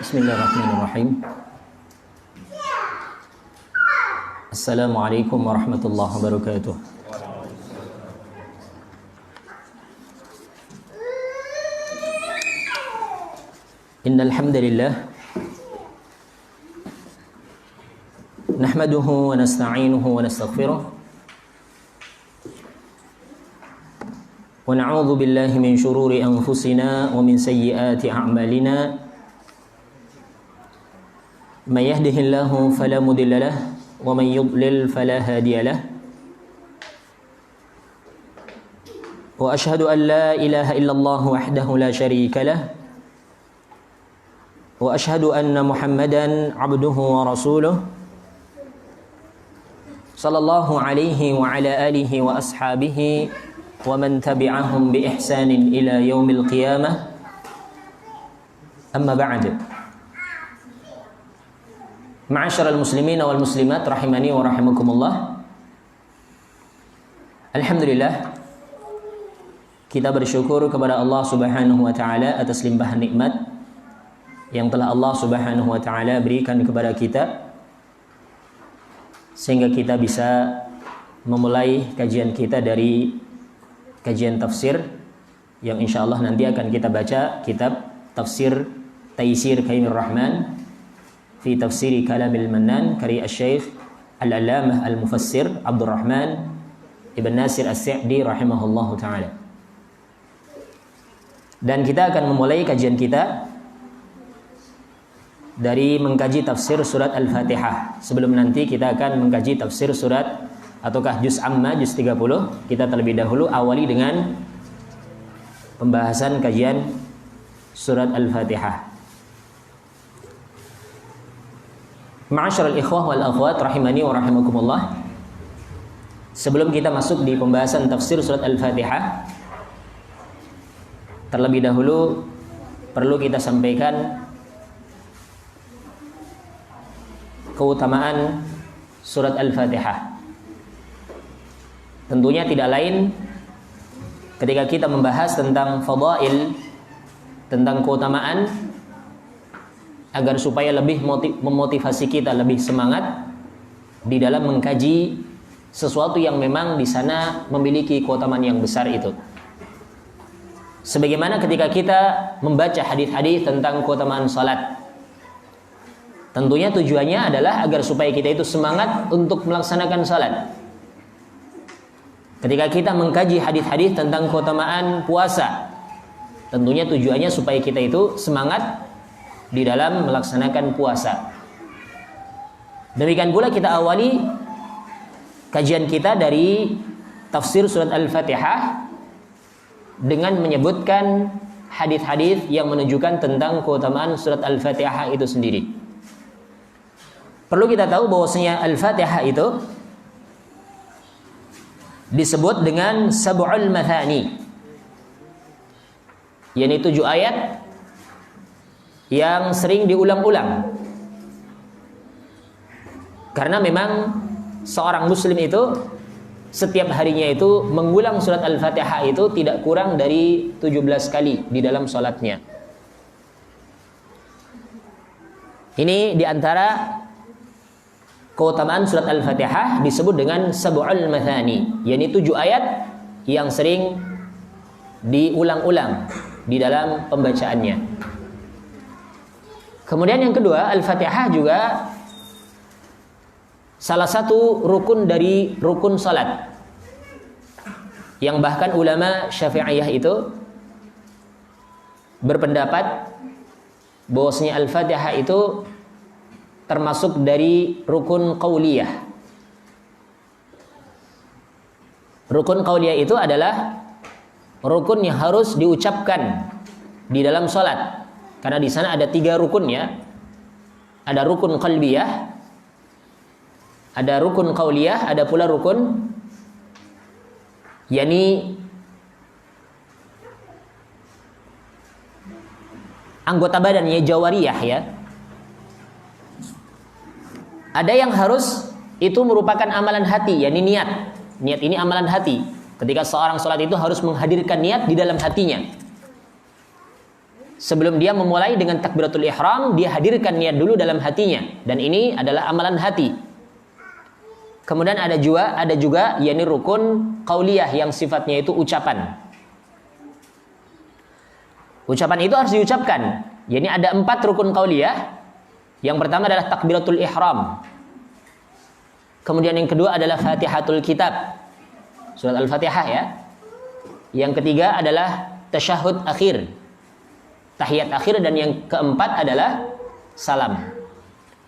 Bismillahirrahmanirrahim. Assalamualaikum warahmatullahi wabarakatuh. Innal hamdalillah nahmaduhu wa nasta'inuhu wa nastaghfiruh wa na'udzu billahi min shururi anfusina wa min sayyiati a'malina. Man yahdihillahu fala mudilla lahu wa man yudlil fala hadiya lahu. Wa ashhadu an la ilaha illallah wahdahu la syarika lahu wa ashhadu anna Muhammadan abduhu wa rasuluh sallallahu alaihi wa ala alihi wa ashabihi wa man tabi'ahum bi ihsanin ila yaumil qiyamah. Amma ba'd. Ma'asyiral muslimin wal muslimat rahimani wa rahimakumullah. Alhamdulillah, kita bersyukur kepada Allah Subhanahu wa taala atas limpahan nikmat yang telah Allah Subhanahu wa taala berikan kepada kita sehingga kita bisa memulai kajian kita dari kajian tafsir yang insyaallah nanti akan kita baca kitab Tafsir Taysir Karimir Rahman fi tafsiri kalamil mannan karya Syekh Al-Allamah Al-Mufassir Abdurrahman Ibn Nasir As-Sa'di rahimahullahu ta'ala. Dan kita akan memulai kajian kita dari mengkaji tafsir surat Al-Fatihah. Sebelum nanti kita akan mengkaji tafsir surat ataukah juz amma, juz 30, kita terlebih dahulu awali dengan pembahasan kajian surat Al-Fatihah. Ma'asyiral ikhwah wal akhwat rahimani wa rahimakumullah. Sebelum kita masuk di pembahasan tafsir surat Al-Fatihah, terlebih dahulu perlu kita sampaikan keutamaan surat Al-Fatihah. Tentunya tidak lain ketika kita membahas tentang fadail, tentang keutamaan, agar supaya lebih memotivasi kita lebih semangat di dalam mengkaji sesuatu yang memang di sana memiliki keutamaan yang besar itu. Sebagaimana ketika kita membaca hadis-hadis tentang keutamaan salat, tentunya tujuannya adalah agar supaya kita itu semangat untuk melaksanakan salat. Ketika kita mengkaji hadis-hadis tentang keutamaan puasa, tentunya tujuannya supaya kita itu semangat di dalam melaksanakan puasa. Demikian pula kita awali kajian kita dari tafsir surat Al-Fatihah dengan menyebutkan hadis-hadis yang menunjukkan tentang keutamaan surat Al-Fatihah itu sendiri. Perlu kita tahu bahwasanya Al-Fatihah itu disebut dengan sab'ul mathani, yaitu 7 ayat yang sering diulang-ulang. Karena memang seorang muslim itu setiap harinya itu mengulang surat Al-Fatihah itu tidak kurang dari 17 kali di dalam salatnya. Ini diantara keutamaan surat Al-Fatihah disebut dengan sab'ul mathani, yaitu 7 ayat yang sering diulang-ulang di dalam pembacaannya. Kemudian yang kedua, Al-Fatihah juga salah satu rukun dari rukun salat, yang bahkan ulama Syafi'iyah itu berpendapat bahwasanya Al-Fatihah itu termasuk dari rukun qauliyah. Rukun qauliyah itu adalah rukun yang harus diucapkan di dalam salat. Karena di sana ada 3 rukun ya. Ada rukun qalbiyah, ada rukun qauliyah, ada pula rukun yakni anggota badannya jawariyah ya. Ada yang harus itu merupakan amalan hati, yakni niat. Niat ini amalan hati. Ketika seorang sholat itu harus menghadirkan niat di dalam hatinya. sebelum dia memulai dengan takbiratul ihram, dia hadirkan niat dulu dalam hatinya, dan ini adalah amalan hati. Kemudian ada juga yakni rukun qauliyah yang sifatnya itu ucapan. Ucapan itu harus diucapkan. Yakni ada 4 rukun qauliyah. Yang pertama adalah takbiratul ihram. Kemudian yang kedua adalah Fatihatul Kitab, surat Al-Fatihah ya. Yang ketiga adalah tasyahud akhir, tahiyat akhir, dan yang keempat adalah salam.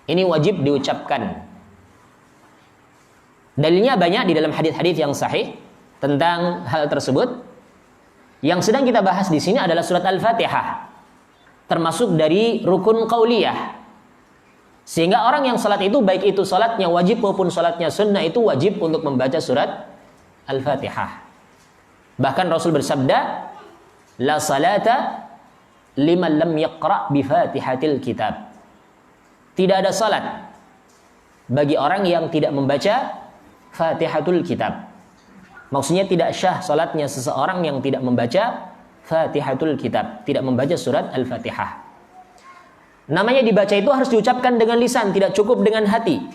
Ini wajib diucapkan. Dalilnya banyak di dalam hadis-hadis yang sahih tentang hal tersebut. Yang sedang kita bahas di sini adalah surat Al-Fatihah, termasuk dari rukun qauliyah. Sehingga orang yang salat itu, baik itu salatnya wajib maupun salatnya sunnah, itu wajib untuk membaca surat Al-Fatihah. Bahkan Rasul bersabda, la salata liman lam yaqra bi Fatihatil Kitab. Tidak ada salat bagi orang yang tidak membaca Fatihatul Kitab. Maksudnya tidak syah salatnya seseorang yang tidak membaca Fatihatul Kitab, tidak membaca surat Al-Fatihah. Namanya dibaca itu harus diucapkan dengan lisan, tidak cukup dengan hati.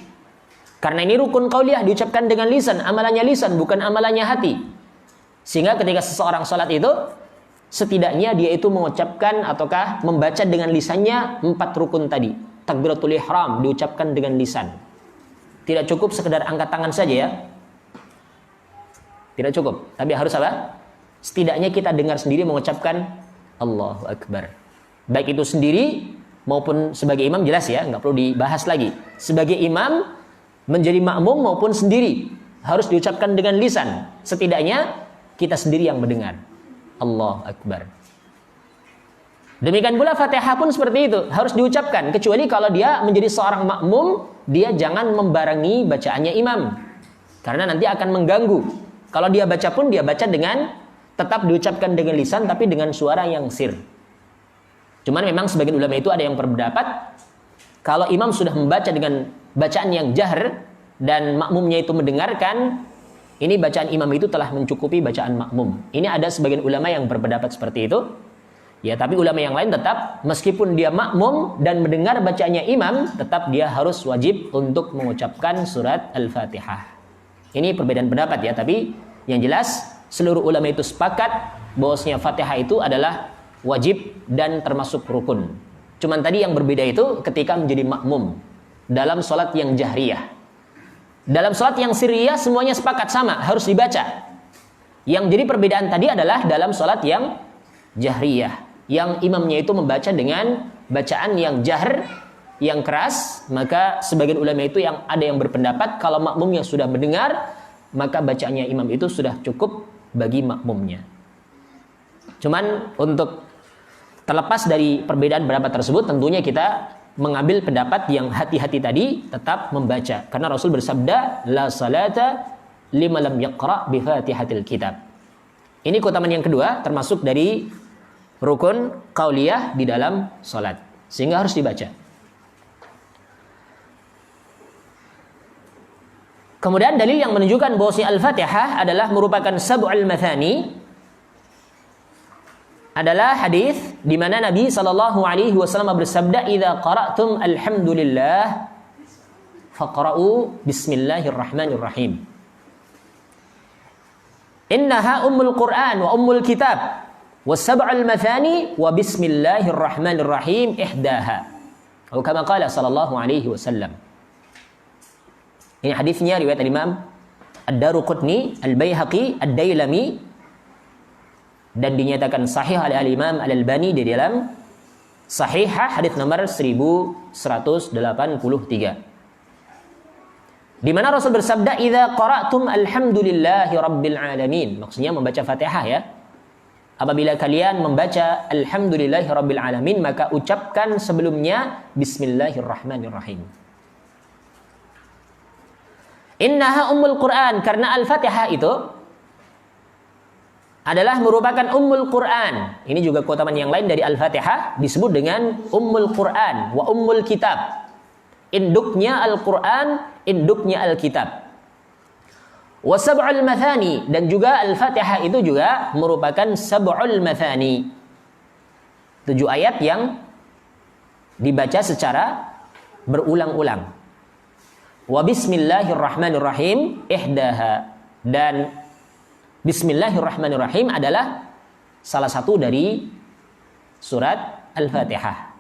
Karena ini rukun qauliyah, diucapkan dengan lisan, amalannya lisan, bukan amalannya hati. Sehingga ketika seseorang salat itu, setidaknya dia itu mengucapkan ataukah membaca dengan lisannya 4 rukun tadi. Takbiratul ihram diucapkan dengan lisan. Tidak cukup sekedar angkat tangan saja ya. Tidak cukup, tapi harus apa? Setidaknya kita dengar sendiri mengucapkan Allahu Akbar. Baik itu sendiri maupun sebagai imam, jelas ya, nggak perlu dibahas lagi. Sebagai imam, menjadi makmum maupun sendiri, harus diucapkan dengan lisan. Setidaknya kita sendiri yang mendengar Allahu Akbar. Demikian pula Fatihah pun seperti itu, harus diucapkan. Kecuali kalau dia menjadi seorang makmum, dia jangan membarengi bacaannya imam, karena nanti akan mengganggu. Kalau dia baca pun, dia baca dengan tetap diucapkan dengan lisan, tapi dengan suara yang sir. Cuman memang sebagian ulama itu ada yang berpendapat kalau imam sudah membaca dengan bacaan yang jahr dan makmumnya itu mendengarkan, ini bacaan imam itu telah mencukupi bacaan makmum. Ini ada sebagian ulama yang berpendapat seperti itu. Ya, tapi ulama yang lain tetap meskipun dia makmum dan mendengar bacaannya imam, tetap dia harus wajib untuk mengucapkan surat Al-Fatihah. Ini perbedaan pendapat ya, tapi yang jelas seluruh ulama itu sepakat bahwasanya Fatihah itu adalah wajib dan termasuk rukun. Cuman tadi yang berbeda itu ketika menjadi makmum dalam sholat yang jahriyah. Dalam sholat yang sirriyah semuanya sepakat sama, harus dibaca. Yang jadi perbedaan tadi adalah dalam sholat yang jahriyah, yang imamnya itu membaca dengan bacaan yang jahr, yang keras. Maka sebagian ulama itu yang ada yang berpendapat kalau makmumnya sudah mendengar, maka bacaannya imam itu sudah cukup bagi makmumnya. Cuman untuk terlepas dari perbedaan pendapat tersebut, tentunya kita mengambil pendapat yang hati-hati tadi, tetap membaca. Karena Rasul bersabda, la salata lima lam yaqra bi Fatihatil Kitab. Ini keutamaan yang kedua, termasuk dari rukun qauliyah di dalam salat, sehingga harus dibaca. Kemudian dalil yang menunjukkan bahwa Al-Fatihah adalah merupakan sab'ul mathani adalah hadis di mana Nabi sallallahu alaihi wasallam bersabda, "Idza qara'tum alhamdulillah faqra'u bismillahirrahmanirrahim. Innaha ummul Qur'an wa ummul kitab wa sab'ul mathani wa bismillahirrahmanirrahim ihdaha." Atau kama qala sallallahu alaihi wasallam. Ini hadisnya riwayat Imam Ad-Daruqutni, Al-Baihaqi, Ad-Dailami, dan dinyatakan sahih oleh Al-Imam Al-Albani di dalam Sahihah hadis nomor 1183. Di mana Rasul bersabda, "Idza qara'tum alhamdulillahi rabbil alamin." Maksudnya membaca Fatihah ya. Apabila kalian membaca alhamdulillahi rabbil alamin, maka ucapkan sebelumnya bismillahirrahmanirrahim. Innaha ummul Qur'an, karena Al-Fatihah itu adalah merupakan ummul Quran. Ini juga keutamaan yang lain dari Al-Fatihah, disebut dengan ummul Quran wa ummul kitab. Induknya Al-Quran, induknya Al-Kitab. Wa sab'ul mathani, dan juga Al-Fatihah itu juga merupakan sab'ul mathani. 7 ayat yang dibaca secara berulang-ulang. Wa bismillahirrahmanirrahim ihdaha, dan bismillahirrahmanirrahim adalah salah satu dari surat Al-Fatihah.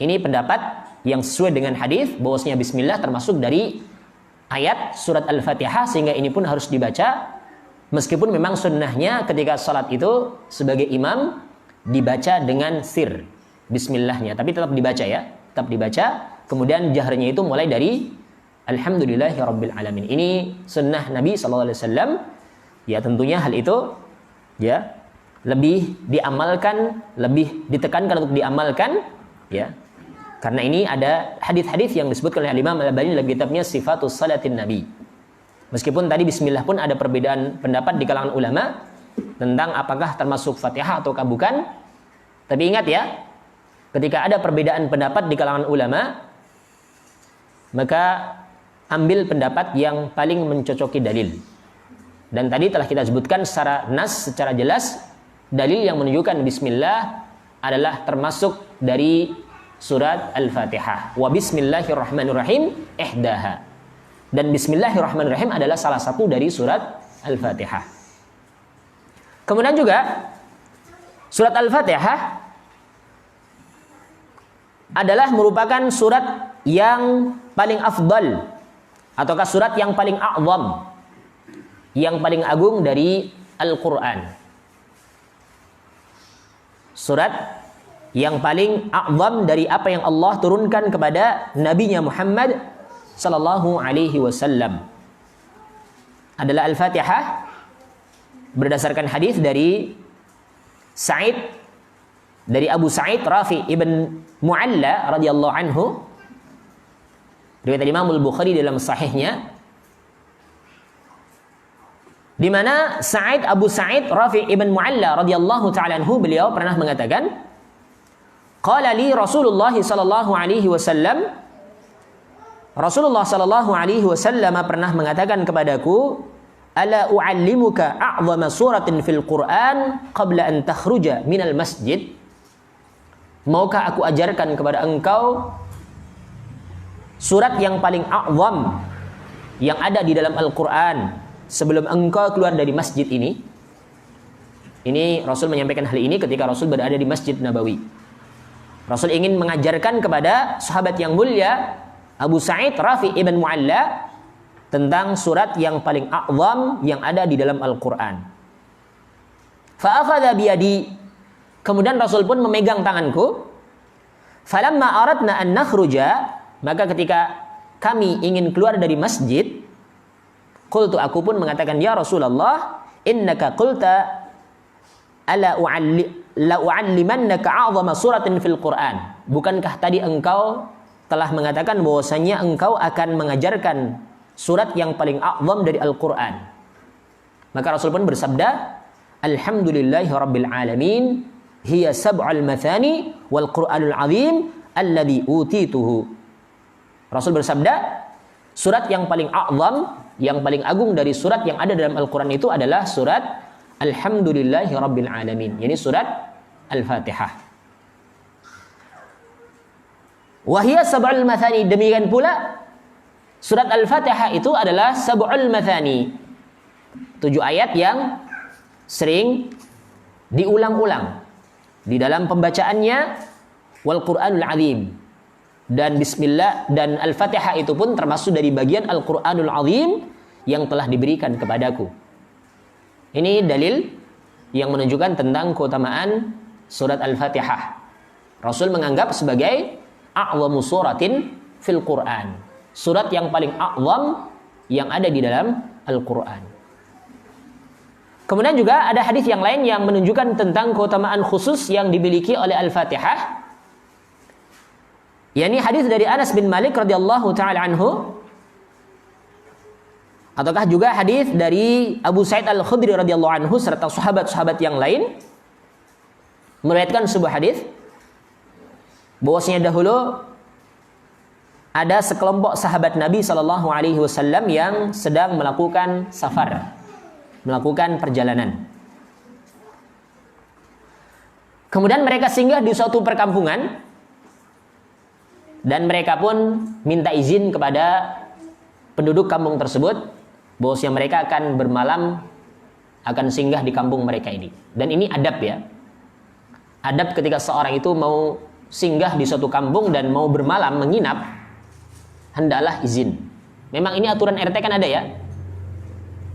Ini pendapat yang sesuai dengan hadis bahwasanya bismillah termasuk dari ayat surat Al-Fatihah, sehingga ini pun harus dibaca, meskipun memang sunnahnya ketika salat itu sebagai imam dibaca dengan sir bismillahnya, tapi tetap dibaca ya, tetap dibaca. Kemudian jahrnya itu mulai dari alhamdulillahirabbil alamin. Ini sunnah Nabi sallallahu alaihi wasallam. Ya, tentunya hal itu ya lebih diamalkan, lebih ditekankan untuk diamalkan ya. Karena ini ada hadis-hadis yang disebutkan oleh Imam Al-Albani dalam kitabnya Sifatus Salatin Nabi. Meskipun tadi bismillah pun ada perbedaan pendapat di kalangan ulama tentang apakah termasuk Fatihah atau bukan. Tapi ingat ya, ketika ada perbedaan pendapat di kalangan ulama, maka ambil pendapat yang paling mencocoki dalil. Dan tadi telah kita sebutkan secara nas, secara jelas, dalil yang menunjukkan bismillah adalah termasuk dari surat Al-Fatihah. Wa bismillahirrahmanirrahim ihdaha. Dan bismillahirrahmanirrahim adalah salah satu dari surat Al-Fatihah. Kemudian juga surat Al-Fatihah adalah merupakan surat yang paling afdal, ataukah surat yang paling a'zam, yang paling agung dari Al-Quran. Surat yang paling a'zam dari apa yang Allah turunkan kepada Nabi-Nya Muhammad sallallahu alaihi wasallam adalah Al-Fatihah, berdasarkan hadis dari Abu Sa'id Rafi ibn Mu'alla radhiyallahu anhu, riwayat Imam Al-Bukhari dalam sahihnya, di mana Abu Sa'id Rafi ibn Mu'alla radhiyallahu ta'ala anhu, beliau pernah mengatakan, qala li Rasulullah sallallahu alaihi wasallam, Rasulullah sallallahu alaihi wasallam pernah mengatakan kepadaku, ala u'allimuka a'zama suratin fil Qur'an qabla an takhruja minal masjid. Maukah aku ajarkan kepada engkau surat yang paling a'zam yang ada di dalam Al-Qur'an sebelum engkau keluar dari masjid ini? Ini Rasul menyampaikan hal ini ketika Rasul berada di Masjid Nabawi. Rasul ingin mengajarkan kepada sahabat yang mulia Abu Sa'id Rafi ibn Mu'alla tentang surat yang paling a'zam yang ada di dalam Al-Qur'an. Fa'akhadha biyadi, kemudian Rasul pun memegang tanganku. Falamma aradna an nakhruja, maka ketika kami ingin keluar dari masjid, qultu, aku pun mengatakan, ya Rasulullah, innaka qulta ala u'allimannaka a'zama suratin fil Qur'an. Bukankah tadi engkau telah mengatakan bahwasanya engkau akan mengajarkan surat yang paling a'zam dari Al-Qur'an? Maka Rasul pun bersabda, alhamdulillahi rabbil alamin, hiya sab'al mathani wal Qur'anul azim alladhi utituhu. Rasul bersabda, surat yang paling a'zam, yang paling agung dari surat yang ada dalam Al-Quran itu adalah surat alhamdulillahi rabbil alamin, yakni surat Al-Fatihah. Wahia sab'ul mathani, demikian pula surat Al-Fatihah itu adalah sab'ul mathani, 7 ayat yang sering diulang-ulang di dalam pembacaannya, wal Qur'anul azim, dan bismillah, dan Al-Fatihah itu pun termasuk dari bagian Al-Qur'anul azim yang telah diberikan kepadaku. Ini dalil yang menunjukkan tentang keutamaan surat Al-Fatihah. Rasul menganggap sebagai a'zamu suratin fil Qur'an, surat yang paling a'zam yang ada di dalam Al-Qur'an. Kemudian juga ada hadis yang lain yang menunjukkan tentang keutamaan khusus yang dimiliki oleh Al-Fatihah, yakni hadis dari Anas bin Malik radhiyallahu taala anhu, ataukah juga hadis dari Abu Sa'id Al-Khudri radhiyallahu anhu serta sahabat-sahabat yang lain meriwayatkan sebuah hadis bahwasanya dahulu ada sekelompok sahabat Nabi sallallahu alaihi wasallam yang sedang melakukan safar, melakukan perjalanan. Kemudian mereka singgah di suatu perkampungan dan mereka pun minta izin kepada penduduk kampung tersebut bahwasanya mereka akan bermalam, akan singgah di kampung mereka ini. Dan ini adab ya. Adab ketika seorang itu mau singgah di suatu kampung dan mau bermalam, menginap, hendaklah izin. Memang ini aturan RT kan ada ya.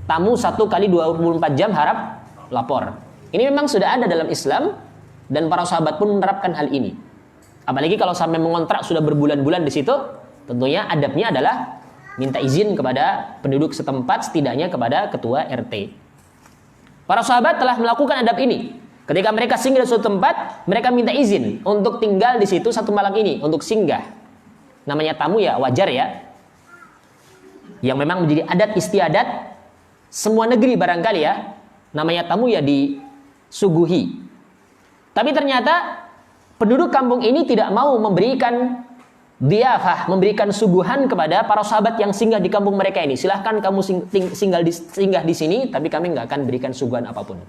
Tamu 1 kali 24 jam harap lapor. Ini memang sudah ada dalam Islam dan para sahabat pun menerapkan hal ini. Apalagi kalau sampai mengontrak sudah berbulan-bulan di situ, tentunya adabnya adalah minta izin kepada penduduk setempat, setidaknya kepada ketua RT. Para sahabat telah melakukan adab ini. Ketika mereka singgah di suatu tempat, mereka minta izin untuk tinggal di situ 1 malam ini, untuk singgah. Namanya tamu ya, wajar ya. Yang memang menjadi adat istiadat semua negeri barangkali ya. Namanya tamu ya disuguhi. Tapi ternyata penduduk kampung ini tidak mau memberikan diafah, memberikan suguhan kepada para sahabat yang singgah di kampung mereka ini. Silahkan kamu singgah di sini, tapi kami nggak akan berikan suguhan apapun.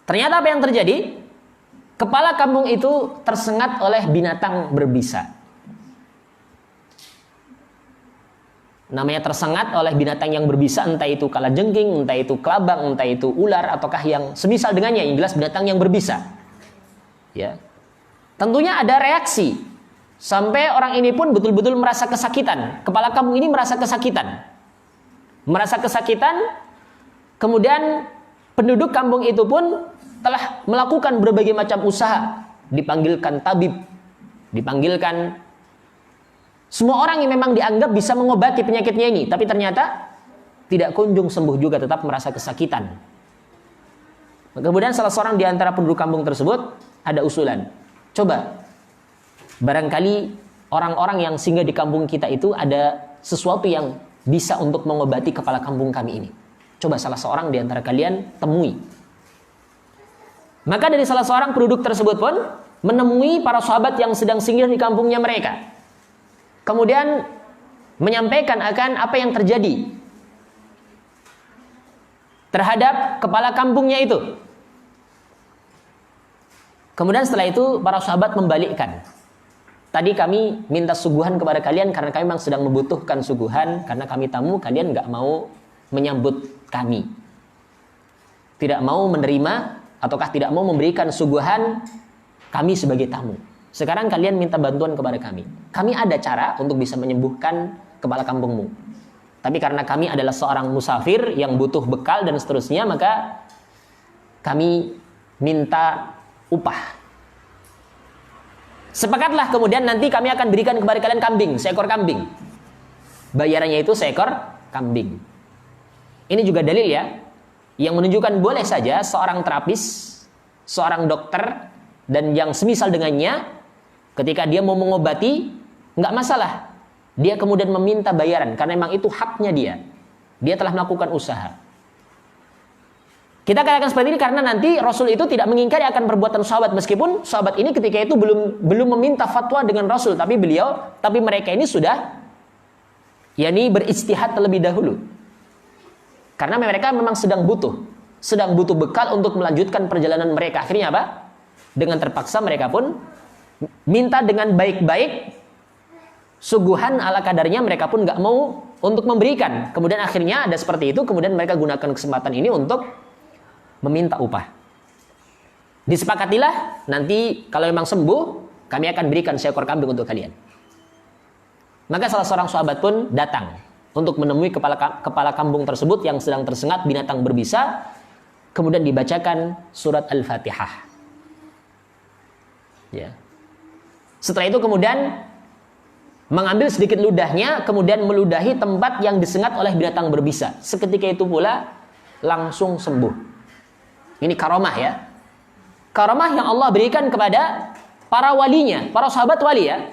Ternyata apa yang terjadi? Kepala kampung itu tersengat oleh binatang berbisa. Namanya tersengat oleh binatang yang berbisa, entah itu kalajengking, entah itu kelabang, entah itu ular, ataukah yang semisal dengannya, yang jelas binatang yang berbisa. Ya. Tentunya ada reaksi. Sampai orang ini pun betul-betul merasa kesakitan. Kepala kampung ini merasa kesakitan. Merasa kesakitan, kemudian penduduk kampung itu pun telah melakukan berbagai macam usaha. Dipanggilkan tabib, dipanggilkan semua orang yang memang dianggap bisa mengobati penyakitnya ini, tapi ternyata tidak kunjung sembuh juga, tetap merasa kesakitan. Kemudian salah seorang di antara penduduk kampung tersebut ada usulan. Coba, barangkali orang-orang yang singgah di kampung kita itu ada sesuatu yang bisa untuk mengobati kepala kampung kami ini. Coba salah seorang di antara kalian temui. Maka dari salah seorang penduduk tersebut pun menemui para sahabat yang sedang singgah di kampungnya mereka. Kemudian menyampaikan akan apa yang terjadi terhadap kepala kampungnya itu. Kemudian setelah itu para sahabat membalikkan. Tadi kami minta suguhan kepada kalian karena kami memang sedang membutuhkan suguhan, karena kami tamu, kalian nggak mau menyambut kami, tidak mau menerima ataukah tidak mau memberikan suguhan kami sebagai tamu. Sekarang kalian minta bantuan kepada kami. Kami ada cara untuk bisa menyembuhkan kepala kampungmu. Tapi karena kami adalah seorang musafir yang butuh bekal dan seterusnya, maka kami minta upah. Sepakatlah kemudian nanti kami akan berikan kepada kalian kambing, seekor kambing. Bayarannya itu seekor kambing. Ini juga dalil ya, yang menunjukkan boleh saja seorang terapis, seorang dokter, dan yang semisal dengannya, ketika dia mau mengobati, nggak masalah. Dia kemudian meminta bayaran, karena memang itu haknya dia. Dia telah melakukan usaha. Kita katakan seperti ini karena nanti Rasul itu tidak mengingkari akan perbuatan sahabat, meskipun sahabat ini ketika itu belum meminta fatwa dengan Rasul, tapi mereka ini sudah berijtihad terlebih dahulu. Karena mereka memang sedang butuh bekal untuk melanjutkan perjalanan mereka. Akhirnya apa? Dengan terpaksa mereka pun minta dengan baik-baik, suguhan ala kadarnya, mereka pun nggak mau untuk memberikan. Kemudian akhirnya ada seperti itu, kemudian mereka gunakan kesempatan ini untuk meminta upah. Disepakatilah nanti kalau memang sembuh, kami akan berikan seekor kambing untuk kalian. Maka salah seorang sahabat pun datang untuk menemui kepala kampung tersebut yang sedang tersengat binatang berbisa. Kemudian dibacakan surat Al-Fatihah. Ya. Setelah itu kemudian mengambil sedikit ludahnya, kemudian meludahi tempat yang disengat oleh binatang berbisa. Seketika itu pula langsung sembuh. Ini karomah ya. Karomah yang Allah berikan kepada para walinya, para sahabat wali ya.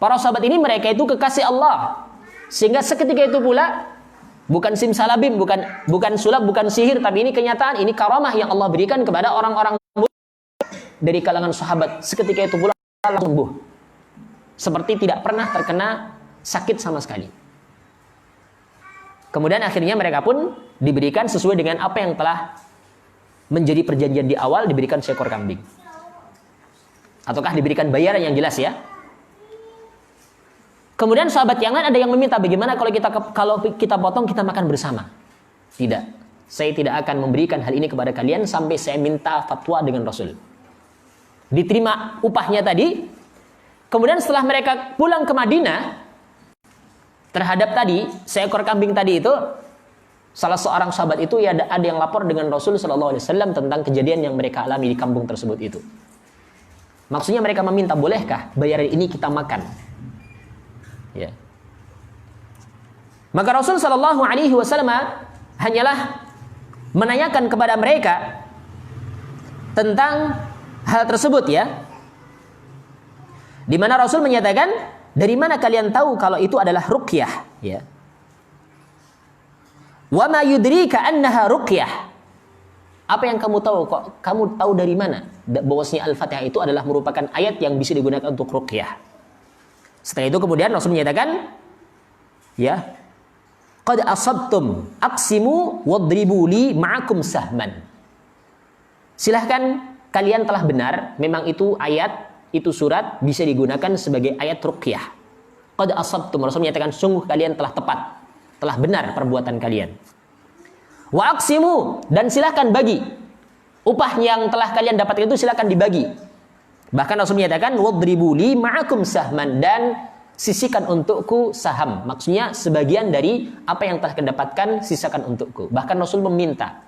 Para sahabat ini mereka itu kekasih Allah. Sehingga seketika itu pula bukan simsalabim, bukan sulap, bukan sihir, tapi ini kenyataan, ini karomah yang Allah berikan kepada orang-orang dari kalangan sahabat. Seketika itu pula langsung sembuh. Seperti tidak pernah terkena sakit sama sekali. Kemudian akhirnya mereka pun diberikan sesuai dengan apa yang telah menjadi perjanjian di awal diberikan seekor kambing? Ataukah diberikan bayaran yang jelas ya? Kemudian sahabat yang lain ada yang meminta, bagaimana kalau kita potong kita makan bersama? Tidak, saya tidak akan memberikan hal ini kepada kalian sampai saya minta fatwa dengan Rasul. Diterima upahnya tadi. Kemudian setelah mereka pulang ke Madinah, terhadap tadi seekor kambing tadi itu, salah seorang sahabat itu ya ada yang lapor dengan Rasul Sallallahu Alaihi Wasallam tentang kejadian yang mereka alami di kampung tersebut itu. Maksudnya mereka meminta, bolehkah bayaran ini kita makan? Ya. Maka Rasul Sallallahu Alaihi Wasallam hanyalah menanyakan kepada mereka tentang hal tersebut ya. Di mana Rasul menyatakan, dari mana kalian tahu kalau itu adalah ruqyah? Ya. Wa ma yudrika annaha ruqyah. Apa yang kamu tahu? Kok kamu tahu dari mana bahwasanya Al-Fatihah itu adalah merupakan ayat yang bisa digunakan untuk ruqyah? Setelah itu kemudian Rasul menyatakan, ya, qad asabtum aqsimu wadribu li ma'akum sahman. Silahkan, kalian telah benar, memang itu ayat, itu surat bisa digunakan sebagai ayat ruqyah. Qad asabtum, Rasul menyatakan sungguh kalian telah tepat, telah benar perbuatan kalian. Wa aqsimu, dan silahkan bagi upah yang telah kalian dapatkan itu, silahkan dibagi. Bahkan Rasul menyatakan wadribu li ma'akum sahman, dan sisihkan untukku saham. Maksudnya sebagian dari apa yang telah kalian dapatkan sisakan untukku. Bahkan Rasul meminta.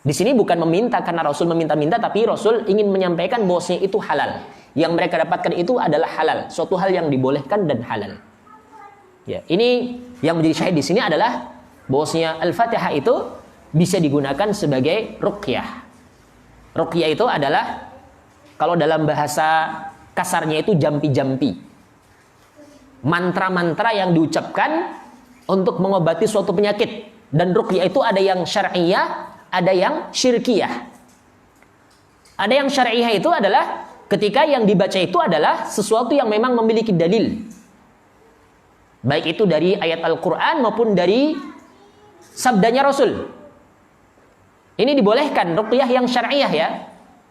Di sini bukan meminta karena Rasul meminta-minta, tapi Rasul ingin menyampaikan bahwasanya itu halal. Yang mereka dapatkan itu adalah halal, suatu hal yang dibolehkan dan halal. Ya, ini yang menjadi syahid di sini adalah bahwasanya Al-Fatihah itu bisa digunakan sebagai ruqyah. Ruqyah itu adalah, kalau dalam bahasa kasarnya itu jampi-jampi. Mantra-mantra yang diucapkan untuk mengobati suatu penyakit. Dan ruqyah itu ada yang syar'iyah, ada yang syirkiyah. Ada yang syar'iyah itu adalah ketika yang dibaca itu adalah sesuatu yang memang memiliki dalil. Baik itu dari ayat Al-Quran maupun dari sabdanya Rasul. Ini dibolehkan, ruqyah yang syar'iyah ya.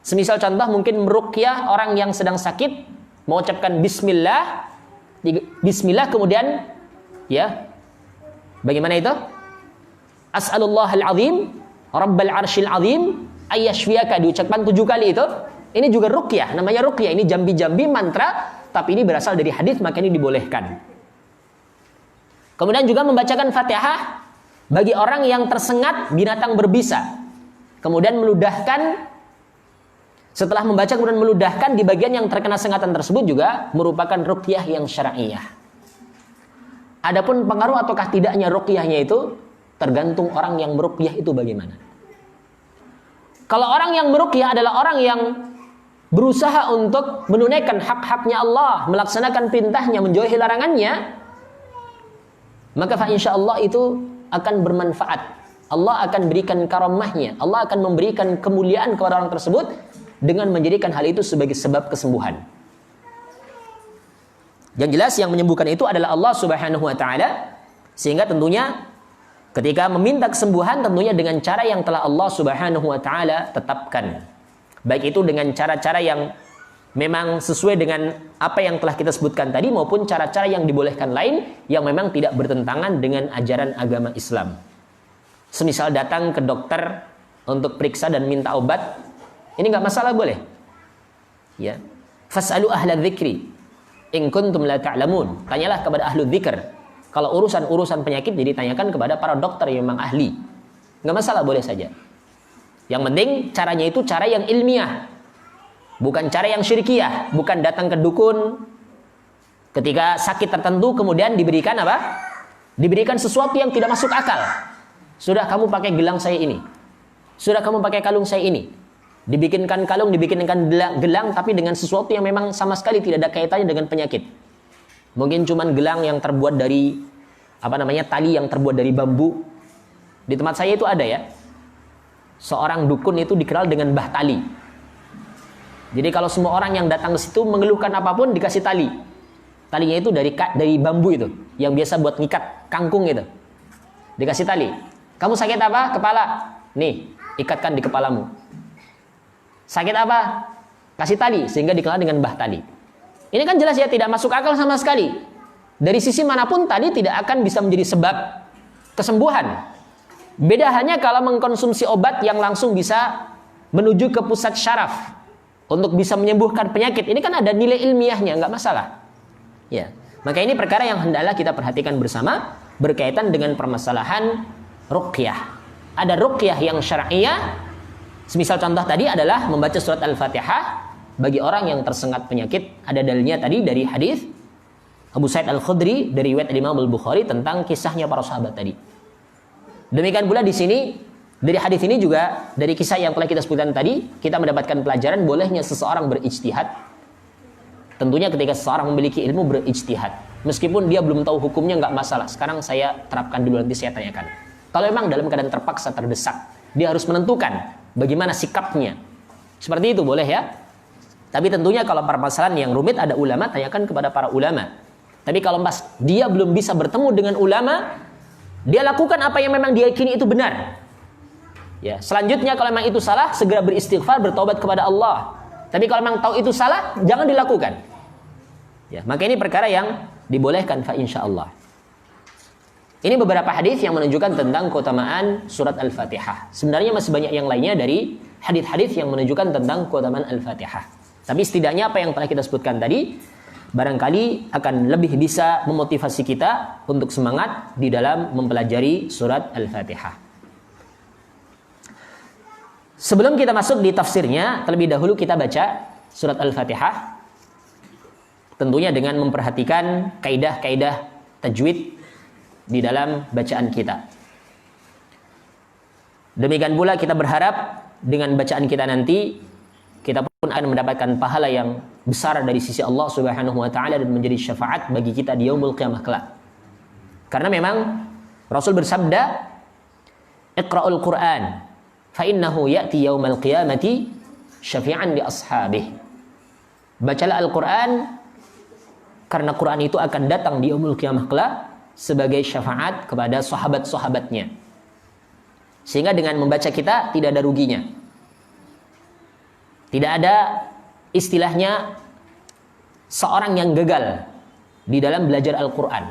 Semisal contoh mungkin meruqyah orang yang sedang sakit, mengucapkan bismillah, bismillah kemudian bagaimana itu? As'alullahal azim, rabbal arsyil azim, ayyashfiyaka, diucapkan 7 kali itu. Ini juga ruqyah, namanya ruqyah. Ini jambi-jambi mantra, tapi ini berasal dari hadis, maka ini dibolehkan. Kemudian juga membacakan Fatihah bagi orang yang tersengat binatang berbisa. Kemudian meludahkan, setelah membaca kemudian meludahkan di bagian yang terkena sengatan tersebut juga merupakan ruqyah yang syar'iyah. Adapun pengaruh ataukah tidaknya ruqyahnya itu tergantung orang yang meruqyah itu bagaimana. Kalau orang yang meruqyah adalah orang yang berusaha untuk menunaikan hak-haknya Allah, melaksanakan perintahnya, menjauhi larangannya, maka insyaallah itu akan bermanfaat. Allah akan berikan karamahnya, Allah akan memberikan kemuliaan kepada orang tersebut dengan menjadikan hal itu sebagai sebab kesembuhan. Yang jelas yang menyembuhkan itu adalah Allah Subhanahu wa taala, sehingga tentunya ketika meminta kesembuhan tentunya dengan cara yang telah Allah Subhanahu wa taala tetapkan. Baik itu dengan cara-cara yang memang sesuai dengan apa yang telah kita sebutkan tadi, maupun cara-cara yang dibolehkan lain yang memang tidak bertentangan dengan ajaran agama Islam. Semisal datang ke dokter untuk periksa dan minta obat, ini nggak masalah, boleh. Ya. Fas'alu ahla dzikri in kuntum la ta'lamun. Tanyalah kepada ahlu dzikr. Kalau urusan penyakit jadi tanyakan kepada para dokter yang memang ahli. Nggak masalah, boleh saja. Yang penting caranya itu cara yang ilmiah, bukan cara yang syirkiyah, bukan datang ke dukun ketika sakit tertentu kemudian diberikan apa? Diberikan sesuatu yang tidak masuk akal. Sudah kamu pakai gelang saya ini, sudah kamu pakai kalung saya ini, dibikinkan kalung, dibikinkan gelang, tapi dengan sesuatu yang memang sama sekali tidak ada kaitannya dengan penyakit. Mungkin cuman gelang yang terbuat dari tali yang terbuat dari bambu. Di tempat saya itu ada ya. Seorang dukun itu dikenal dengan Mbah Tali. Jadi kalau semua orang yang datang ke situ mengeluhkan apapun dikasih tali. Talinya itu dari bambu itu, yang biasa buat ngikat kangkung itu. Dikasih tali. Kamu sakit apa? Kepala. Nih, ikatkan di kepalamu. Sakit apa? Kasih tali, sehingga dikenal dengan bah tali. Ini kan jelas ya, tidak masuk akal sama sekali. Dari sisi manapun tali tidak akan bisa menjadi sebab kesembuhan. Beda hanya kalau mengkonsumsi obat yang langsung bisa menuju ke pusat syaraf untuk bisa menyembuhkan penyakit. Ini kan ada nilai ilmiahnya, nggak masalah. Ya, maka ini perkara yang hendaklah kita perhatikan bersama berkaitan dengan permasalahan ruqyah. Ada ruqyah yang syar'iyah. Semisal contoh tadi adalah membaca surat Al-Fatihah bagi orang yang tersengat penyakit. Ada dalilnya tadi dari hadis Abu Sa'id Al-Khudri dari riwayat Imam Al-Bukhari tentang kisahnya para sahabat tadi. Demikian pula di sini dari hadis ini juga dari kisah yang telah kita sebutkan tadi kita mendapatkan pelajaran bolehnya seseorang berijtihad. Tentunya ketika seseorang memiliki ilmu berijtihad, meskipun dia belum tahu hukumnya nggak masalah. Sekarang saya terapkan dulu, nanti saya tanyakan. Kalau memang dalam keadaan terpaksa terdesak, dia harus menentukan bagaimana sikapnya. Seperti itu boleh ya. Tapi tentunya kalau permasalahan yang rumit ada ulama, tanyakan kepada para ulama. Tapi kalau dia belum bisa bertemu dengan ulama, dia lakukan apa yang memang dia yakini itu benar. Ya, selanjutnya kalau memang itu salah, segera beristighfar, bertobat kepada Allah. Tapi kalau memang tahu itu salah, jangan dilakukan. Ya, maka ini perkara yang dibolehkan fa insyaallah. Ini beberapa hadis yang menunjukkan tentang keutamaan surat Al-Fatihah. Sebenarnya masih banyak yang lainnya dari hadis-hadis yang menunjukkan tentang keutamaan Al-Fatihah. Tapi setidaknya apa yang telah kita sebutkan tadi barangkali akan lebih bisa memotivasi kita untuk semangat di dalam mempelajari surat Al-Fatihah. Sebelum kita masuk di tafsirnya, terlebih dahulu kita baca surat Al-Fatihah. Tentunya dengan memperhatikan kaidah-kaidah tajwid di dalam bacaan kita. Demikian pula kita berharap dengan bacaan kita nanti kita pun akan mendapatkan pahala yang besar dari sisi Allah Subhanahu wa taala dan menjadi syafaat bagi kita di yaumul qiyamah kelak. Karena memang Rasul bersabda, "Iqra'ul Qur'an fa innahu ya'ti yaumal qiyamati syafi'an li ashabihi." Bacalah Al-Qur'an karena Quran itu akan datang di yaumul qiyamah kelak sebagai syafaat kepada sahabat-sahabatnya. Sehingga dengan membaca kita tidak ada ruginya. Tidak ada istilahnya seorang yang gagal di dalam belajar Al-Quran.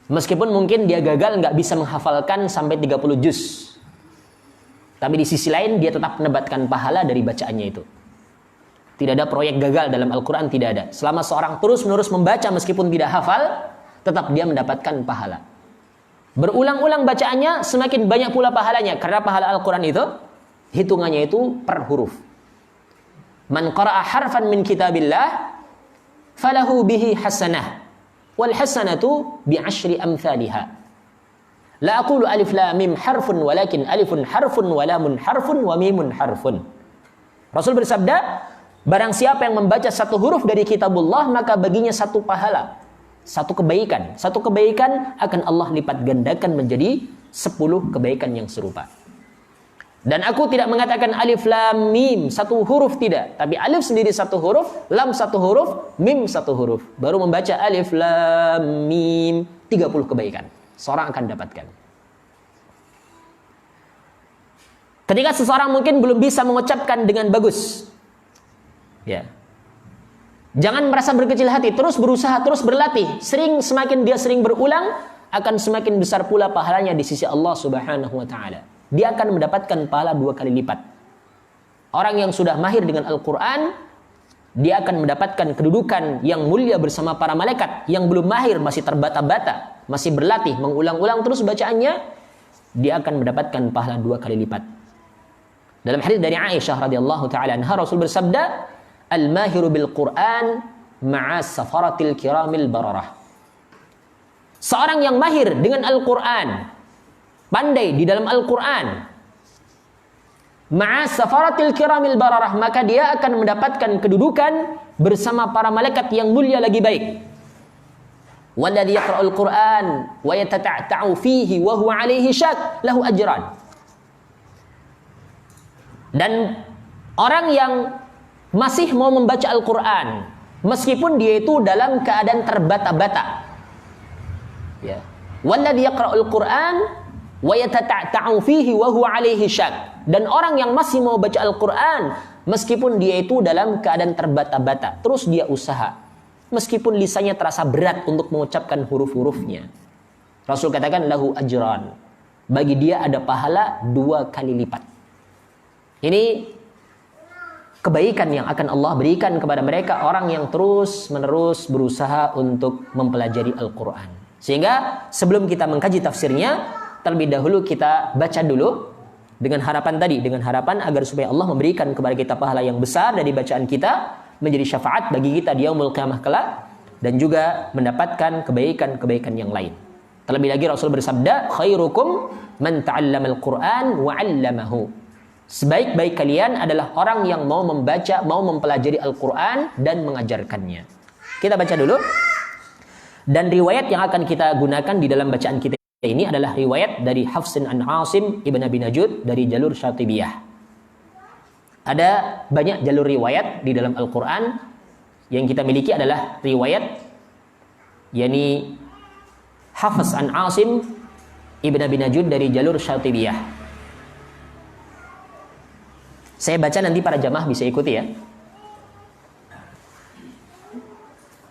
Meskipun mungkin dia gagal nggak bisa menghafalkan sampai 30 juz. Tapi di sisi lain dia tetap mendapatkan pahala dari bacaannya itu. Tidak ada proyek gagal dalam Al-Quran, tidak ada. Selama seorang terus-menerus membaca meskipun tidak hafal, tetap dia mendapatkan pahala. Berulang-ulang bacaannya semakin banyak pula pahalanya. Karena pahala Al-Quran itu hitungannya itu per huruf. Man qara'a harfan min kitabillah falahu bihi hasanah wal hasanatu bi 10 amsalha. La aqulu alif lam mim harfun walakin alifun harfun wa lamun harfun wa mimun harfun. Rasul bersabda, barang siapa yang membaca satu huruf dari kitabullah maka baginya satu pahala, satu kebaikan. Satu kebaikan akan Allah lipat gandakan menjadi 10 kebaikan yang serupa. Dan aku tidak mengatakan alif lam mim satu huruf, tidak, tapi alif sendiri satu huruf, lam satu huruf, mim satu huruf. Baru membaca alif lam mim 30 kebaikan seorang akan dapatkan. Ketika seseorang mungkin belum bisa mengucapkan dengan bagus, ya, jangan merasa berkecil hati, terus berusaha, terus berlatih. Semakin dia sering berulang, akan semakin besar pula pahalanya di sisi Allah Subhanahu wa taala. Dia akan mendapatkan pahala 2 kali lipat. Orang yang sudah mahir dengan Al-Quran, dia akan mendapatkan kedudukan yang mulia bersama para malaikat. Yang belum mahir, masih terbata-bata, masih berlatih, mengulang-ulang terus bacaannya, dia akan mendapatkan pahala 2 kali lipat. Dalam hadis dari Aisyah radhiyallahu taala anha, Rasul bersabda, "Al-mahiru bil Quran ma'a safaratil kiramil bararah." Seorang yang mahir dengan Al-Quran, pandai di dalam Al-Quran, ma'a safaratil kiramil bararah, maka dia akan mendapatkan kedudukan bersama para malaikat yang mulia lagi baik. Walladzi yaqra'ul Qur'an wa yatata'ta'u fihi wa huwa 'alaihi syak lahu ajran. Dan orang yang masih mau membaca Al-Quran meskipun dia itu dalam keadaan terbata-bata, ya, walladzi yaqra'ul Qur'an wa yatata'u fihi wa huwa 'alaihi syak. Dan orang yang masih mau baca Al-Qur'an meskipun dia itu dalam keadaan terbata-bata, terus dia usaha. Meskipun lisannya terasa berat untuk mengucapkan huruf-hurufnya. Rasul katakan lahu ajran. Bagi dia ada pahala 2 kali lipat. Ini kebaikan yang akan Allah berikan kepada mereka orang yang terus-menerus berusaha untuk mempelajari Al-Qur'an. Sehingga sebelum kita mengkaji tafsirnya, terlebih dahulu kita baca dulu dengan harapan agar supaya Allah memberikan kepada kita pahala yang besar dari bacaan kita, menjadi syafaat bagi kita di yaumul qiyamah kelak, dan juga mendapatkan kebaikan-kebaikan yang lain. Terlebih lagi Rasul bersabda, khairukum man ta'allamal Qur'an wa 'allamahu. Sebaik-baik kalian adalah orang yang mau membaca, mau mempelajari Al-Qur'an dan mengajarkannya. Kita baca dulu. Dan riwayat yang akan kita gunakan di dalam bacaan kita ini adalah riwayat dari Hafsin an Asim ibn Abi Najud dari jalur Syatibiyah. Ada banyak jalur riwayat di dalam Al-Quran. Yang kita miliki adalah riwayat yakni Hafs an Asim ibn Abi Najud dari jalur Syatibiyah. Saya baca, nanti para jamaah bisa ikuti ya.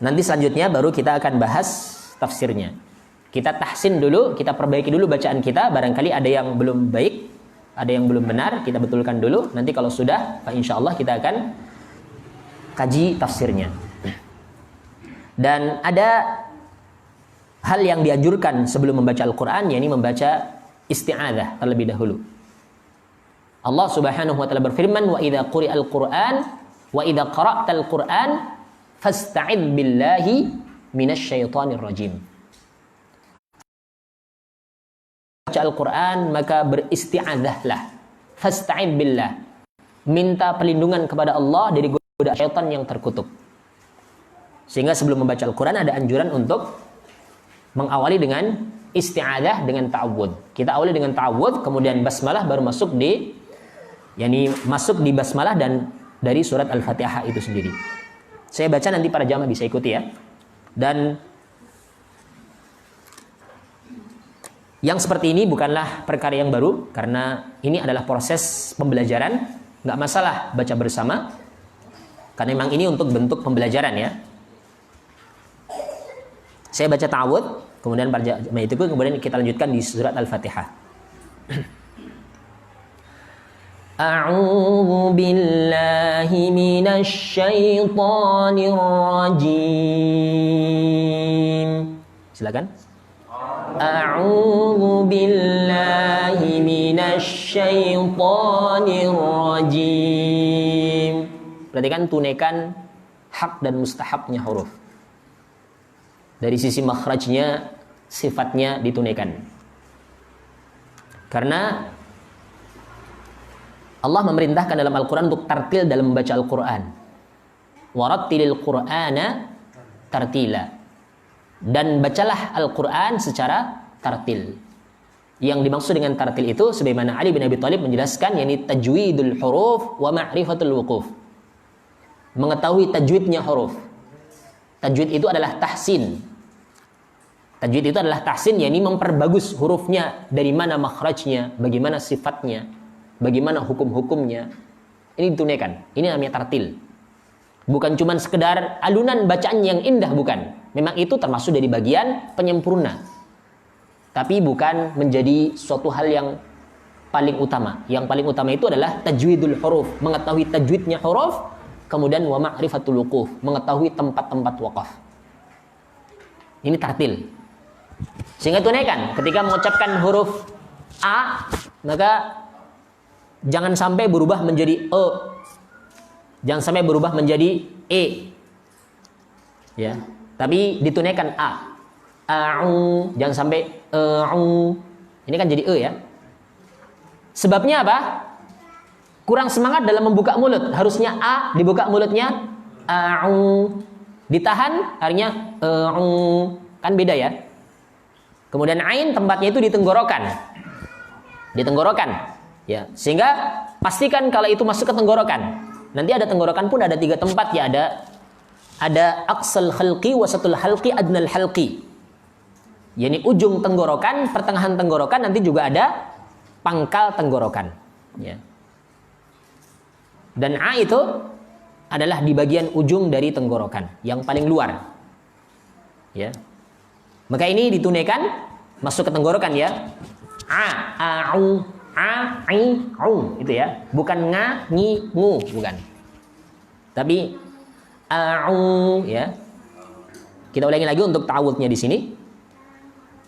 Nanti selanjutnya baru kita akan bahas tafsirnya. Kita tahsin dulu, kita perbaiki dulu bacaan kita. Barangkali ada yang belum baik, ada yang belum benar, kita betulkan dulu. Nanti kalau sudah, insya Allah kita akan kaji tafsirnya. Dan ada hal yang dianjurkan sebelum membaca Al-Quran, yakni membaca isti'adzah terlebih dahulu. Allah Subhanahu wa taala berfirman, "Wa idza quri'al Qur'an wa idza qara'tal Qur'an fasta'idz billahi minasyaitonir rajim." Baca Al-Quran maka beristi'adzahlah. Fasta'idz billah. Minta perlindungan kepada Allah dari godaan syaitan yang terkutuk. Sehingga sebelum membaca Al-Quran ada anjuran untuk mengawali dengan isti'adzah dengan ta'awudz. Kita awali dengan ta'awudz, kemudian basmalah, baru masuk di basmalah dan dari surat Al-Fatihah itu sendiri. Saya baca, nanti para jamaah bisa ikuti ya. Dan yang seperti ini bukanlah perkara yang baru, karena ini adalah proses pembelajaran. Nggak masalah baca bersama, karena memang ini untuk bentuk pembelajaran ya. Saya baca ta'awudz, kemudian para jamaah itu, kemudian kita lanjutkan di surat Al-Fatihah. A'udzu billahi minasy syaithanir rajim. Silakan. A'udzu billahi minasy syaithanir rajim. Perhatikan, tunaikan hak dan mustahabnya huruf. Dari sisi makhrajnya, sifatnya ditunaikan. Karena Allah memerintahkan dalam Al-Quran untuk tartil dalam membaca Al-Quran. Warattilil Qur'ana tartila. Dan bacalah Al-Quran secara tartil. Yang dimaksud dengan tartil itu, sebagaimana Ali bin Abi Thalib menjelaskan, yakni tajwidul huruf wa ma'rifatul wuquf. Mengetahui tajwidnya huruf. Tajwid itu adalah tahsin. Tajwid itu adalah tahsin, yakni memperbagus hurufnya, dari mana makhrajnya, bagaimana sifatnya, bagaimana hukum-hukumnya. Ini ditunaikan. Ini namanya tartil. Bukan cuma sekedar alunan bacaan yang indah, bukan. Memang itu termasuk dari bagian penyempurna. Tapi bukan menjadi suatu hal yang paling utama. Yang paling utama itu adalah tajwidul huruf, mengetahui tajwidnya huruf, kemudian wa ma'rifatul wuquf, mengetahui tempat-tempat waqaf. Ini tartil. Sehingga tunaikan ketika mengucapkan huruf A, maka jangan sampai berubah menjadi E. Jangan sampai berubah menjadi E. Ya, tapi ditunaikan A. A'u, jangan sampai A'u. Ini kan jadi E ya. Sebabnya apa? Kurang semangat dalam membuka mulut. Harusnya A dibuka mulutnya, A'u. Ditahan, akhirnya A'u. Kan beda ya. Kemudian ain tempatnya itu di tenggorokan. Di tenggorokan. Ya, sehingga pastikan kalau itu masuk ke tenggorokan. Nanti ada tenggorokan pun ada 3 tempat ya, ada aqsal khalqi, wasatul halqi, adnal halqi. yakni ujung tenggorokan, pertengahan tenggorokan, nanti juga ada pangkal tenggorokan. Ya. Dan A itu adalah di bagian ujung dari tenggorokan, yang paling luar. Ya. Maka ini ditunaikan masuk ke tenggorokan ya. A, au, a, i, au, itu ya. Bukan nga, ngi, ngu, bukan. Tapi au ya. Kita ulangi lagi untuk ta'awudnya di sini.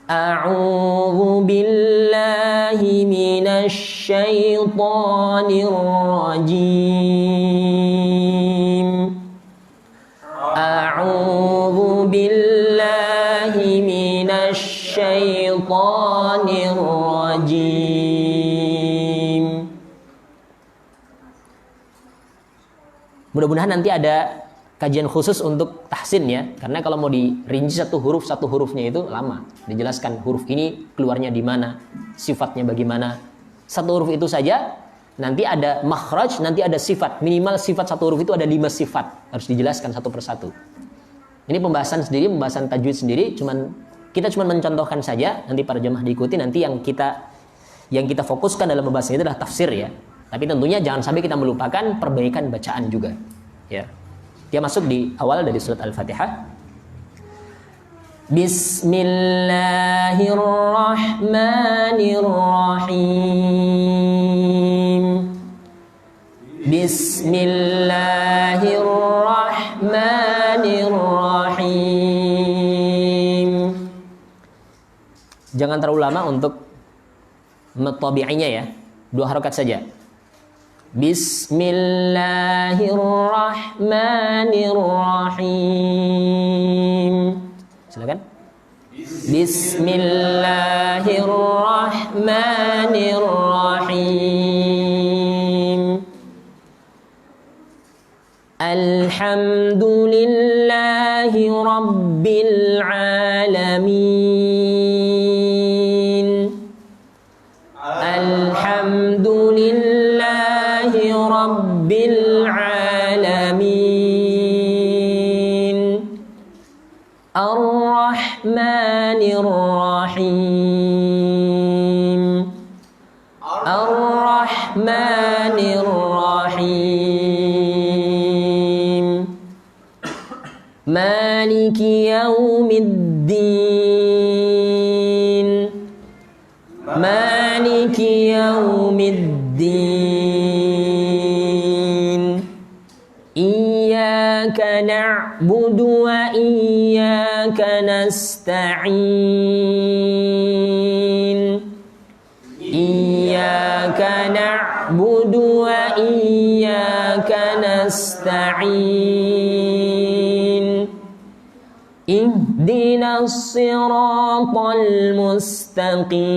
A'udzu billahi minasy syaithanir rajim. A'udzu billahi minasy syaithanir rajim. Mudah-mudahan nanti ada kajian khusus untuk tahsin ya, karena kalau mau dirinci satu hurufnya itu lama. Dijelaskan huruf ini keluarnya di mana, sifatnya bagaimana. Satu huruf itu saja nanti ada makhraj, nanti ada sifat. Minimal sifat satu huruf itu ada 5 sifat, harus dijelaskan satu persatu. Ini pembahasan sendiri, pembahasan tajwid sendiri. Kita cuma mencontohkan saja. Nanti para jemaah diikuti. Nanti yang kita fokuskan dalam pembahasan itu adalah tafsir ya. Tapi tentunya jangan sampai kita melupakan perbaikan bacaan juga. Ya. Dia masuk di awal dari surat Al-Fatihah. Bismillahirrahmanirrahim. Bismillahirrahmanirrahim. Jangan terlalu lama untuk matabi'inya ya. 2 harakat saja. Bismillahirrahmanirrahim. Silakan. Bismillahirrahmanirrahim. Alhamdulillahi rabbil alamin. Alhamdulillahi rabbil alamin. Ar-Rahmanir Rahim. Ar-Rahmanir Rahim. Maliki yaumiddin. Maliki yaumiddin. Iyyaka na'budu wa iyyaka nasta'in. Iyyaka na'budu wa iyyaka nasta'in. Ihdinas siratal mustaqim.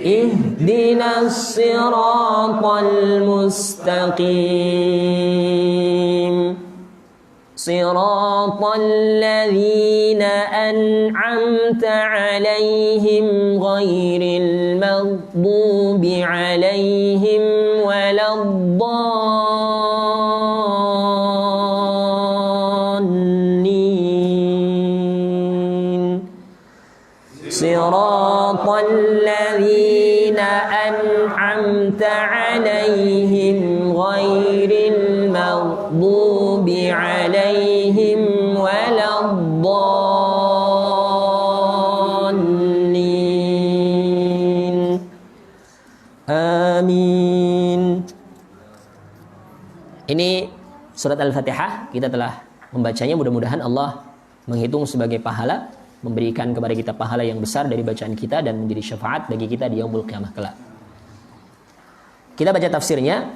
Ihdinas siratal mustaqim. Siratal ladzina an'amta 'alaihim ghairil maghdubi 'alaihim waladdallin. Siratal ladzina an'amta 'alaihim ghairil maghdubi 'alaihim waladdallin. Amin. Ini surat Al-Fatihah, kita telah membacanya. Mudah-mudahan Allah menghitung sebagai pahala, memberikan kepada kita pahala yang besar dari bacaan kita dan menjadi syafaat bagi kita di yaumul qiyamah kelak. Kita baca tafsirnya.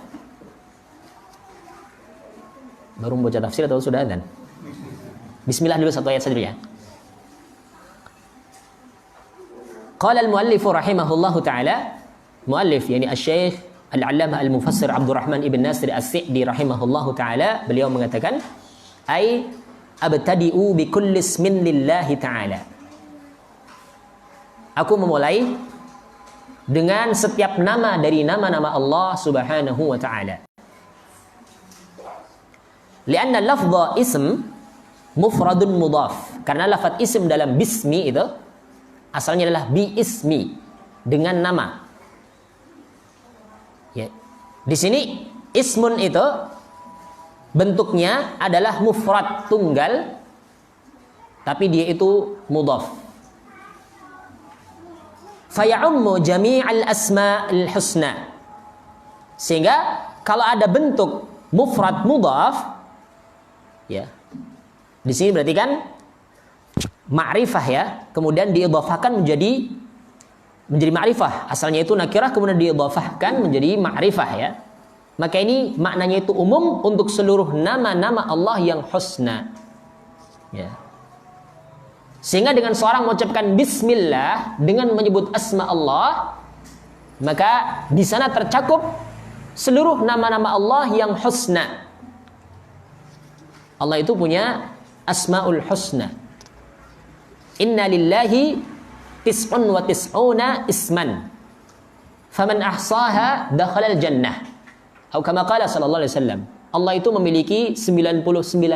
Baru membaca tafsir atau sudah adzan? Bismillah dulu satu ayat saja ya. Qala al-muallif rahimahullahu taala, muallif yani asy-syekh al-allamah al-mufassir Abdurrahman ibn Nasir as-Sa'di rahimahullahu taala, beliau mengatakan ai abtadi'u bi kulli ismin lillahi ta'ala. Aku memulai dengan setiap nama dari nama-nama Allah Subhanahu wa taala. Lianna lafdha ism mufradun mudhaf. Karena lafaz isim dalam bismi itu asalnya adalah bi ismi, dengan nama. Ya. Di sini ismun itu bentuknya adalah mufrad tunggal, tapi dia itu mudhaf. Faya'ummu jami'al asma'il husna. Sehingga kalau ada bentuk mufrad mudhaf, ya, di sini berarti kan ma'rifah ya, kemudian diidhafahkan menjadi ma'rifah. Asalnya itu nakirah kemudian diidhafahkan menjadi ma'rifah ya. Maka ini maknanya itu umum untuk seluruh nama-nama Allah yang husna. Ya. Sehingga dengan seorang mengucapkan bismillah dengan menyebut asma Allah, maka di sana tercakup seluruh nama-nama Allah yang husna. Allah itu punya asmaul husna. Inna lillahi tis'un wa tis'una isman. Faman ahsaha dakhala al-jannah. Atau kama qala sallallahu alaihi wasallam. Allah itu memiliki 99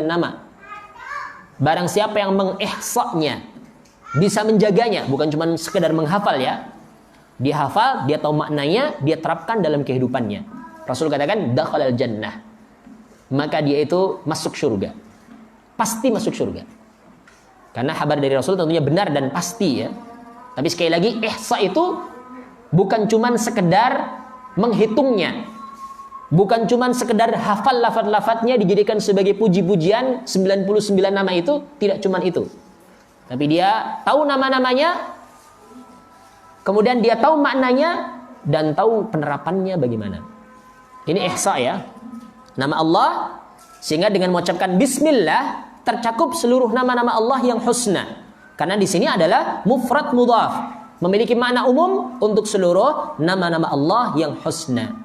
nama. Barang siapa yang mengihsa'nya, bisa menjaganya, bukan cuma sekedar menghafal ya. Dia hafal, dia tahu maknanya, dia terapkan dalam kehidupannya. Rasul katakan dakhalal jannah. Maka dia itu masuk surga. Pasti masuk surga. Karena kabar dari Rasul tentunya benar dan pasti ya. Tapi sekali lagi ihsa itu bukan cuma sekedar menghitungnya. Bukan cuma sekedar hafal lafaz-lafaznya dijadikan sebagai puji-pujian 99 nama itu, tidak cuma itu. Tapi dia tahu nama-namanya, kemudian dia tahu maknanya dan tahu penerapannya bagaimana. Ini ihsa ya. Nama Allah, sehingga dengan mengucapkan bismillah tercakup seluruh nama-nama Allah yang husna. Karena di sini adalah mufrad mudhaf, memiliki makna umum untuk seluruh nama-nama Allah yang husna.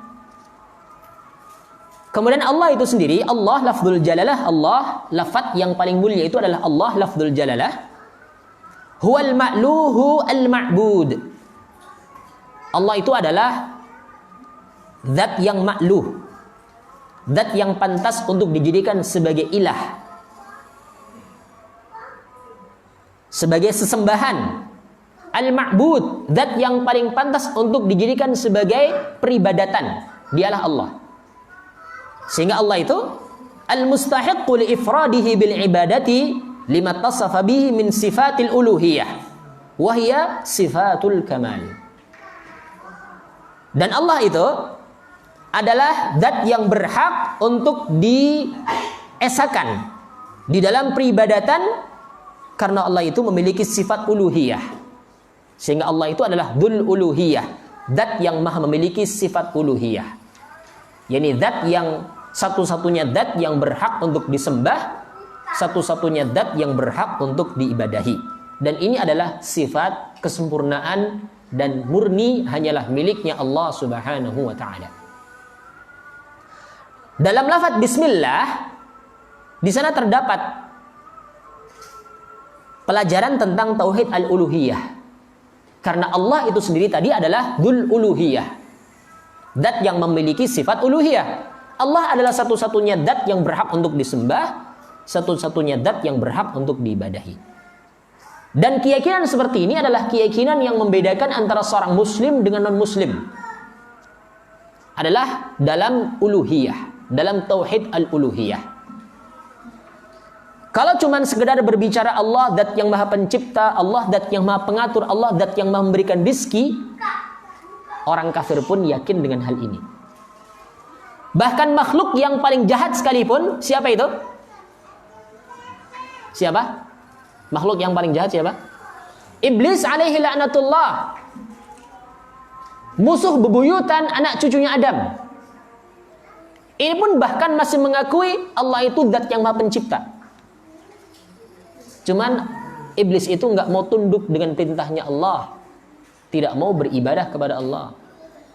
Kemudian Allah itu sendiri, Allah lafzul jalalah, Allah lafaz yang paling mulia itu adalah Allah lafzul jalalah. Huwal ma'luhu al-ma'bud. Allah itu adalah zat yang ma'luh, zat yang pantas untuk dijadikan sebagai ilah, sebagai sesembahan. Al-ma'bud, zat yang paling pantas untuk dijadikan sebagai peribadatan. Dialah Allah. Sehingga Allah itu al-mustahiqqu li ifradihi bil ibadati lima tasafa bihi min sifatil uluhiyah wa hiya sifatul kamal. Dan Allah itu adalah zat yang berhak untuk diesakan di dalam peribadatan karena Allah itu memiliki sifat uluhiyah. Sehingga Allah itu adalah dzul uluhiyah, zat yang maha memiliki sifat uluhiyah. Yani zat yang satu-satunya zat yang berhak untuk disembah, satu-satunya zat yang berhak untuk diibadahi. Dan ini adalah sifat kesempurnaan dan murni hanyalah miliknya Allah Subhanahu wa taala. Dalam lafaz bismillah di sana terdapat pelajaran tentang tauhid al-uluhiyah. Karena Allah itu sendiri tadi adalah dzul uluhiyah, zat yang memiliki sifat uluhiyah. Allah adalah satu-satunya zat yang berhak untuk disembah, satu-satunya zat yang berhak untuk diibadahi. Dan keyakinan seperti ini adalah keyakinan yang membedakan antara seorang muslim dengan non-muslim. Adalah dalam uluhiyah, dalam tauhid al-uluhiyah. Kalau cuma sekedar berbicara Allah zat yang maha pencipta, Allah zat yang maha pengatur, Allah zat yang maha memberikan rizki, orang kafir pun yakin dengan hal ini. Bahkan makhluk yang paling jahat sekalipun, siapa itu? Siapa? Makhluk yang paling jahat siapa? Iblis alaihi la'natullah. Musuh bebuyutan anak cucunya Adam. Ini pun bahkan masih mengakui Allah itu zat yang maha pencipta. Cuman iblis itu nggak mau tunduk dengan perintahnya Allah, tidak mau beribadah kepada Allah.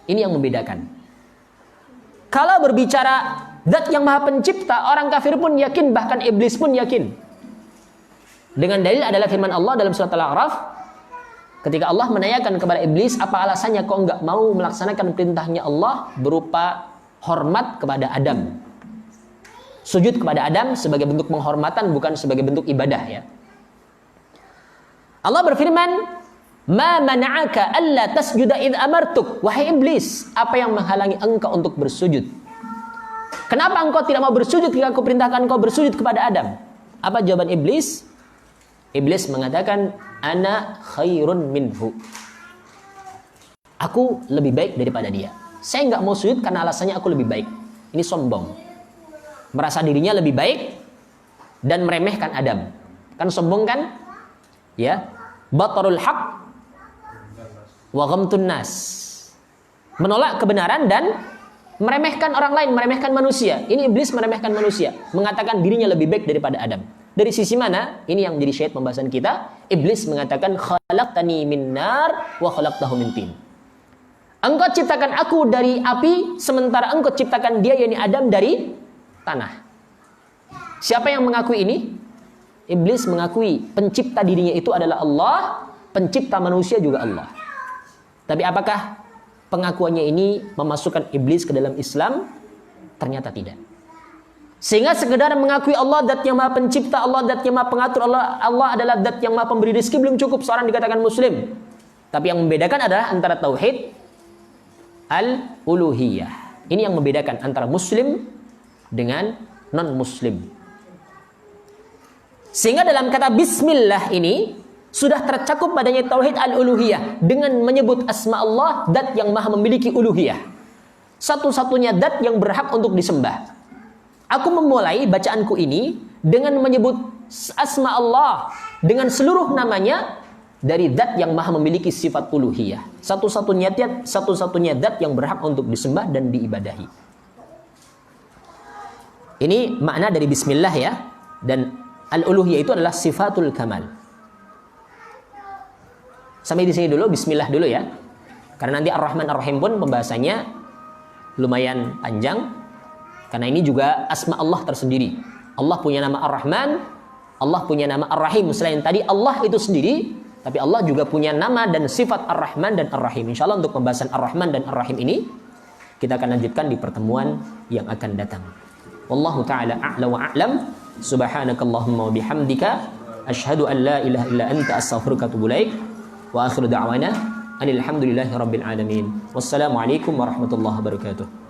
Ini yang membedakan. Kalau berbicara zat yang maha pencipta, orang kafir pun yakin, bahkan iblis pun yakin. Dengan dalil adalah firman Allah dalam surat Al-A'raf, ketika Allah menanyakan kepada iblis, apa alasannya kau enggak mau melaksanakan perintahnya Allah berupa hormat kepada Adam. Sujud kepada Adam sebagai bentuk penghormatan, bukan sebagai bentuk ibadah ya. Allah berfirman, "Ma mana'aka alla tasjuda id amartuk?" Wahai iblis, apa yang menghalangi engkau untuk bersujud? Kenapa engkau tidak mau bersujud ketika aku perintahkan engkau bersujud kepada Adam? Apa jawaban iblis? Iblis mengatakan, "Ana khairun minhu." Aku lebih baik daripada dia. Saya nggak mau sujud karena alasannya aku lebih baik. Ini sombong. Merasa dirinya lebih baik dan meremehkan Adam. Kan sombong kan? Ya. Batarul haq wa ghamtun nas. Menolak kebenaran dan meremehkan orang lain, meremehkan manusia. Ini iblis meremehkan manusia, mengatakan dirinya lebih baik daripada Adam. Dari sisi mana? Ini yang menjadi syahid pembahasan kita. Iblis mengatakan, "Khalaqtani min nar wa khalaqtahu min tin." Engkau ciptakan aku dari api, sementara engkau ciptakan dia, yakni Adam, dari tanah. Siapa yang mengakui ini? Iblis mengakui pencipta dirinya itu adalah Allah, pencipta manusia juga Allah. Tapi apakah pengakuannya ini memasukkan iblis ke dalam Islam? Ternyata tidak. Sehingga sekedar mengakui Allah zat yang maha pencipta, Allah zat yang maha pengatur, Allah adalah zat yang maha pemberi rezeki belum cukup seorang dikatakan muslim. Tapi yang membedakan adalah antara tauhid al-uluhiyah. Ini yang membedakan antara muslim dengan non-muslim. Sehingga dalam kata bismillah ini sudah tercakup padanya tauhid al-uluhiyah dengan menyebut asma Allah, zat yang maha memiliki uluhiyah. Satu-satunya zat yang berhak untuk disembah. Aku memulai bacaanku ini dengan menyebut asma Allah dengan seluruh namanya dari zat yang maha memiliki sifat uluhiyah. Satu-satunya zat yang berhak untuk disembah dan diibadahi. Ini makna dari bismillah ya. Dan al-uluhiyah itu adalah sifatul kamal. Sampai di sini dulu, bismillah dulu ya. Karena nanti Ar-Rahman Ar-Rahim pun pembahasannya lumayan panjang. Karena ini juga asma Allah tersendiri. Allah punya nama Ar-Rahman, Allah punya nama Ar-Rahim. Selain tadi Allah itu sendiri, tapi Allah juga punya nama dan sifat Ar-Rahman dan Ar-Rahim. Insyaallah untuk pembahasan Ar-Rahman dan Ar-Rahim ini kita akan lanjutkan di pertemuan yang akan datang. Wallahu ta'ala a'la wa a'lam. Subhanakallahumma wa bihamdika asyhadu an la ilaha illa anta astaghfiruka wa atubu ilaik. Wa akhiru da'wana alhamdulillahi rabbil alamin. Wassalamualaikum warahmatullahi wabarakatuh.